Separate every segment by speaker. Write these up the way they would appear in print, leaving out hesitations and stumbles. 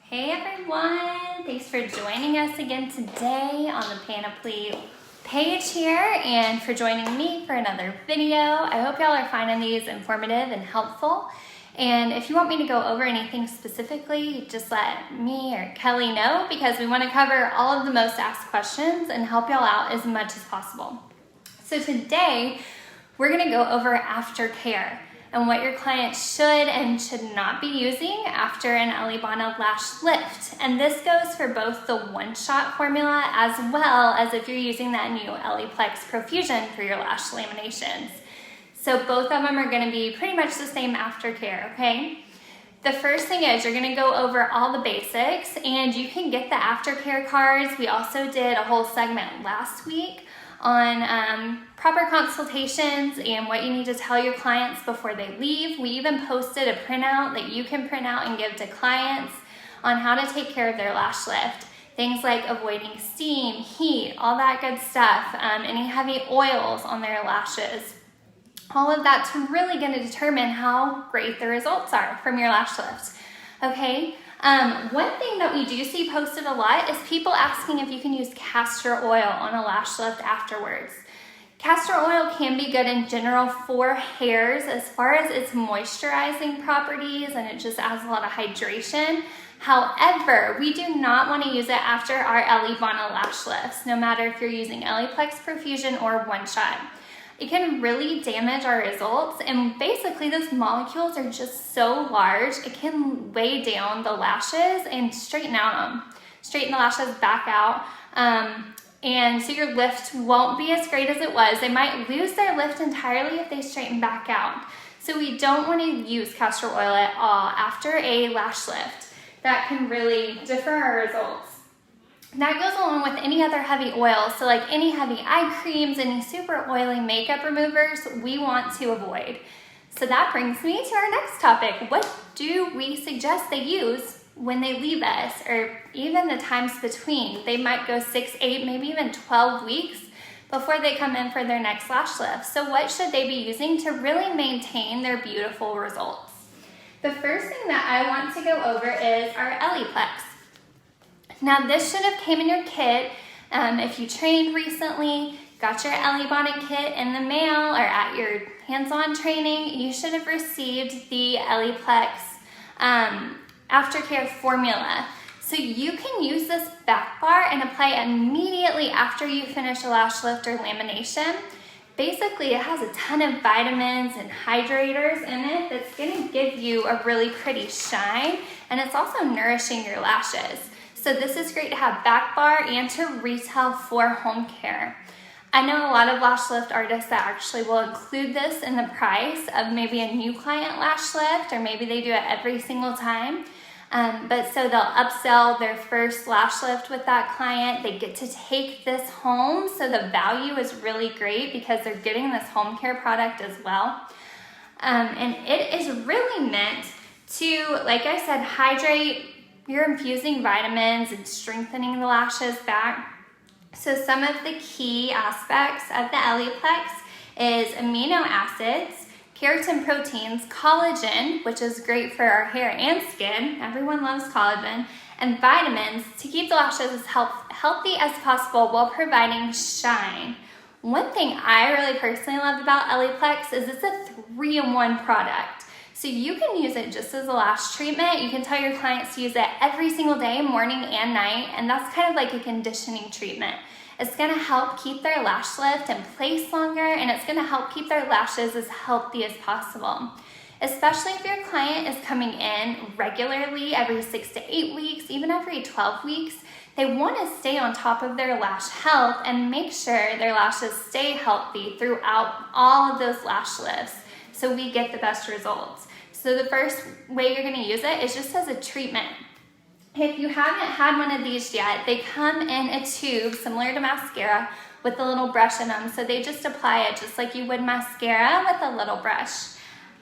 Speaker 1: Hey everyone, thanks for joining us again today on the Panoply page here and for joining me for another video. I hope y'all are finding these informative and helpful. And if you want me to go over anything specifically, just let me or Kelly know because we want to cover all of the most asked questions and help y'all out as much as possible. So today, we're going to go over aftercare and what your client should and should not be using after an Elleebana Lash Lift. And this goes for both the one-shot formula as well as if you're using that new Eleplex Profusion for your lash laminations. So both of them are going to be pretty much the same aftercare, okay? The first thing is you're going to go over all the basics and you can get the aftercare cards. We also did a whole segment last week on proper consultations and what you need to tell your clients before they leave. We even posted a printout that you can print out and give to clients on how to take care of their lash lift. Things like avoiding steam, heat, all that good stuff, any heavy oils on their lashes. All of that's really going to determine how great the results are from your lash lift. Okay? One thing that we do see posted a lot is people asking if you can use castor oil on a lash lift afterwards. Castor oil can be good in general for hairs as far as its moisturizing properties and it just adds a lot of hydration. However, we do not want to use it after our Elleebana lash lifts, no matter if you're using Eleplex Profusion or one shot. It can really damage our results, and basically those molecules are just so large, it can weigh down the lashes and straighten the lashes back out. And so your lift won't be as great as it was. They might lose their lift entirely if they straighten back out. So we don't want to use castor oil at all after a lash lift. That can really differ our results. That goes along with any other heavy oils, so like any heavy eye creams, any super oily makeup removers, we want to avoid. So that brings me to our next topic. What do we suggest they use when they leave us, or even the times between? They might go 6, 8, maybe even 12 weeks before they come in for their next lash lift. So what should they be using to really maintain their beautiful results? The first thing that I want to go over is our Eleplex. Now this should have came in your kit. If you trained recently, got your Elleebana kit in the mail or at your hands-on training, you should have received the Eleplex Aftercare Formula. So you can use this back bar and apply it immediately after you finish a lash lift or lamination. Basically, it has a ton of vitamins and hydrators in it that's gonna give you a really pretty shine, and it's also nourishing your lashes. So this is great to have back bar and to retail for home care. I know a lot of lash lift artists that actually will include this in the price of maybe a new client lash lift, or maybe they do it every single time. But so they'll upsell their first lash lift with that client. They get to take this home, so the value is really great because they're getting this home care product as well. And it is really meant to, like I said, hydrate. You're infusing vitamins and strengthening the lashes back. So some of the key aspects of the Eleplex is amino acids, keratin proteins, collagen, which is great for our hair and skin. Everyone loves collagen, and vitamins to keep the lashes as healthy as possible while providing shine. One thing I really personally love about Eleplex is it's a 3-in-1 product. So you can use it just as a lash treatment. You can tell your clients to use it every single day, morning and night, and that's kind of like a conditioning treatment. It's gonna help keep their lash lift in place longer, and it's gonna help keep their lashes as healthy as possible. Especially if your client is coming in regularly every 6 to 8 weeks, even every 12 weeks, they wanna stay on top of their lash health and make sure their lashes stay healthy throughout all of those lash lifts, so we get the best results. So the first way you're gonna use it is just as a treatment. If you haven't had one of these yet, they come in a tube similar to mascara with a little brush in them. So they just apply it just like you would mascara with a little brush.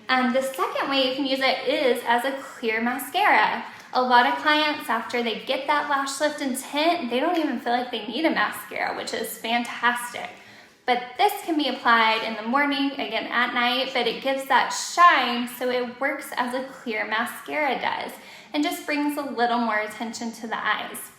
Speaker 1: The second way you can use it is as a clear mascara. A lot of clients, after they get that lash lift and tint, they don't even feel like they need a mascara, which is fantastic. But this can be applied in the morning, again at night, but it gives that shine, so it works as a clear mascara does and just brings a little more attention to the eyes.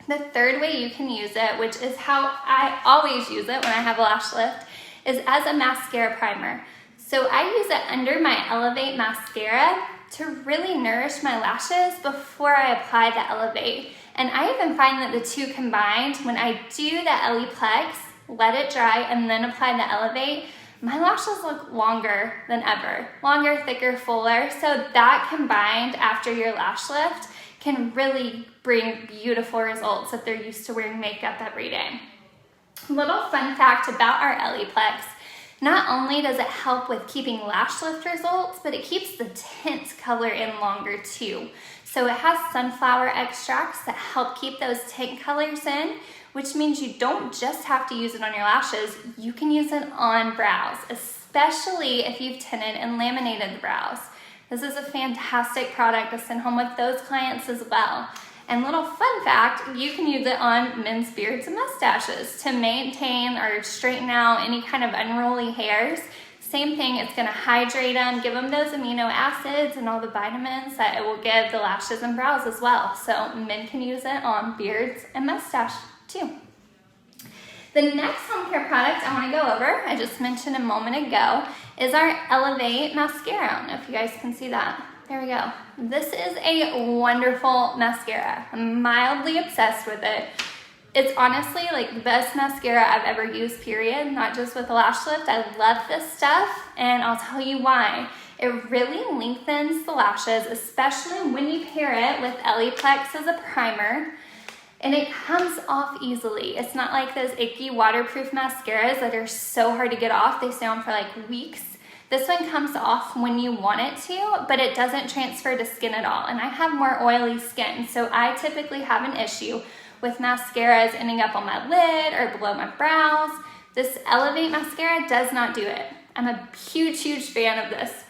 Speaker 1: The third way you can use it, which is how I always use it when I have a lash lift, is as a mascara primer. So I use it under my Elevate mascara to really nourish my lashes before I apply the Elevate. And I even find that the two combined, when I do the Eleplex, let it dry, and then apply the Elevate, my lashes look longer than ever. Longer, thicker, fuller. So that combined after your lash lift can really bring beautiful results if they're used to wearing makeup every day. Little fun fact about our Eleplex, not only does it help with keeping lash lift results, but it keeps the tint color in longer too. So it has sunflower extracts that help keep those tint colors in, which means you don't just have to use it on your lashes, you can use it on brows, especially if you've tinted and laminated the brows. This is a fantastic product to send home with those clients as well. And little fun fact, you can use it on men's beards and mustaches to maintain or straighten out any kind of unruly hairs. Same thing, it's gonna hydrate them, give them those amino acids and all the vitamins that it will give the lashes and brows as well. So men can use it on beards and mustache too. The next home care product I wanna go over, I just mentioned a moment ago, is our Elevate mascara. I don't know if you guys can see that. There we go. This is a wonderful mascara. I'm mildly obsessed with it. It's honestly like the best mascara I've ever used, period, not just with a lash lift. I love this stuff, and I'll tell you why. It really lengthens the lashes, especially when you pair it with Eleplex as a primer, and it comes off easily. It's not like those icky waterproof mascaras that are so hard to get off. They stay on for like weeks. This one comes off when you want it to, but it doesn't transfer to skin at all. And I have more oily skin, so I typically have an issue with mascaras ending up on my lid or below my brows. This Elevate mascara does not do it. I'm a huge, huge fan of this.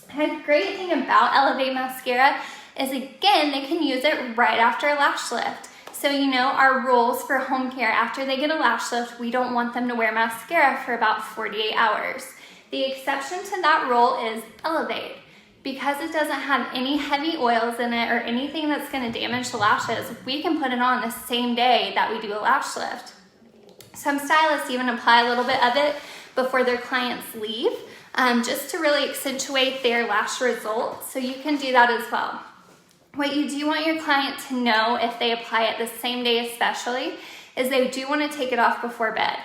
Speaker 1: And the great thing about Elevate mascara is, again, they can use it right after a lash lift. So you know our rules for home care, after they get a lash lift, we don't want them to wear mascara for about 48 hours. The exception to that rule is Elevate. Because it doesn't have any heavy oils in it or anything that's gonna damage the lashes, we can put it on the same day that we do a lash lift. Some stylists even apply a little bit of it before their clients leave, just to really accentuate their lash results. So you can do that as well. What you do want your client to know, if they apply it the same day especially, is they do want to take it off before bed.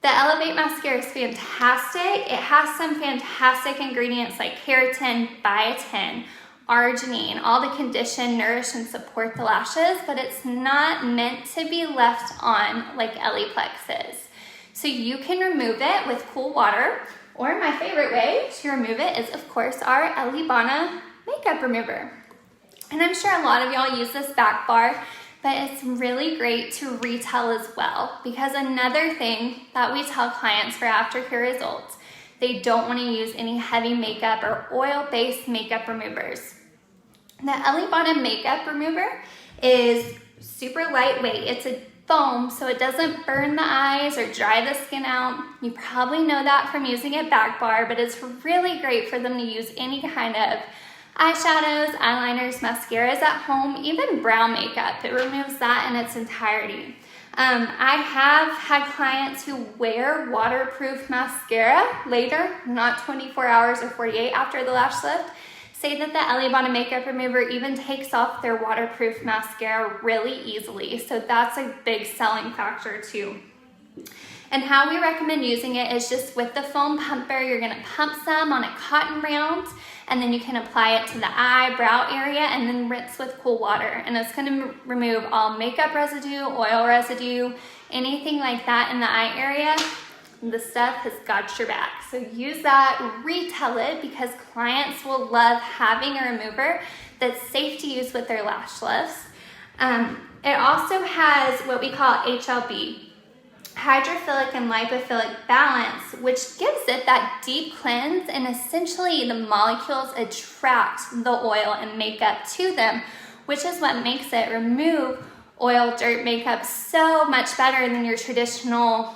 Speaker 1: The Elevate mascara is fantastic. It has some fantastic ingredients like keratin, biotin, arginine, all to condition, nourish, and support the lashes, but it's not meant to be left on like Eleplex is. So you can remove it with cool water, or my favorite way to remove it is, of course, our Elleebana makeup remover. And I'm sure a lot of y'all use this back bar, but it's really great to retell as well, because another thing that we tell clients for aftercare results, they don't want to use any heavy makeup or oil-based makeup removers. The Elleebana makeup remover is super lightweight. It's a foam, so it doesn't burn the eyes or dry the skin out. You probably know that from using it back bar, but it's really great for them to use any kind of eyeshadows, eyeliners, mascaras at home, even brow makeup. It removes that in its entirety. I have had clients who wear waterproof mascara later, not 24 hours or 48 after the lash lift, say that the Elleebana makeup remover even takes off their waterproof mascara really easily. So that's a big selling factor too. And how we recommend using it is just with the foam pumper. You're gonna pump some on a cotton round, and then you can apply it to the eye, brow area, and then rinse with cool water. And it's gonna remove all makeup residue, oil residue, anything like that in the eye area. The stuff has got your back. So use that, retell it, because clients will love having a remover that's safe to use with their lash lifts. It also has what we call HLB, hydrophilic and lipophilic balance, which gives it that deep cleanse, and essentially the molecules attract the oil and makeup to them, which is what makes it remove oil, dirt, makeup so much better than your traditional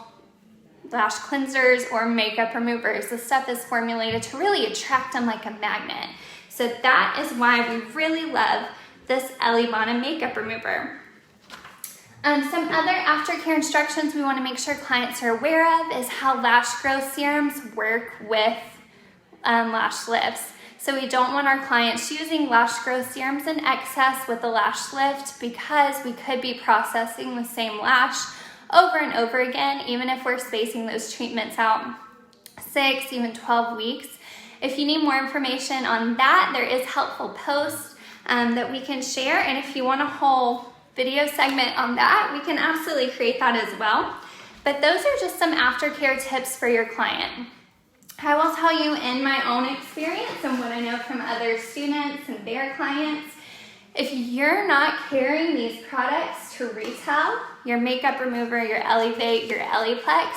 Speaker 1: lash cleansers or makeup removers. This stuff is formulated to really attract them like a magnet. So that is why we really love this Elleebana makeup remover. Some other aftercare instructions we want to make sure clients are aware of is how lash growth serums work with lash lifts. So we don't want our clients using lash growth serums in excess with the lash lift, because we could be processing the same lash over and over again, even if we're spacing those treatments out 6, even 12 weeks. If you need more information on that, there is helpful posts that we can share. And if you want a whole video segment on that, we can absolutely create that as well. But those are just some aftercare tips for your client. I will tell you, in my own experience and what I know from other students and their clients, if you're not carrying these products to retail, your makeup remover, your Elevate, your Eleplex,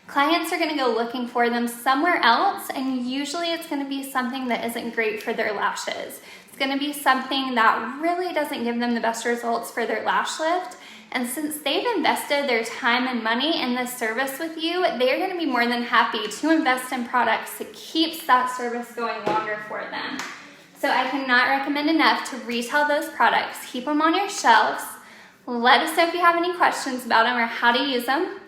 Speaker 1: clients are gonna go looking for them somewhere else, and usually it's gonna be something that isn't great for their lashes. It's gonna be something that really doesn't give them the best results for their lash lift. And since they've invested their time and money in this service with you, they're gonna be more than happy to invest in products that keeps that service going longer for them. So I cannot recommend enough to retail those products. Keep them on your shelves. Let us know if you have any questions about them or how to use them.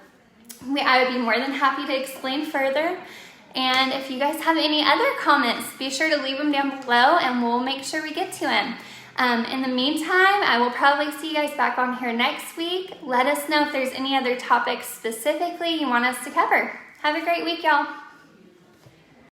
Speaker 1: I would be more than happy to explain further. And if you guys have any other comments, be sure to leave them down below and we'll make sure we get to them. In the meantime, I will probably see you guys back on here next week. Let us know if there's any other topics specifically you want us to cover. Have a great week, y'all.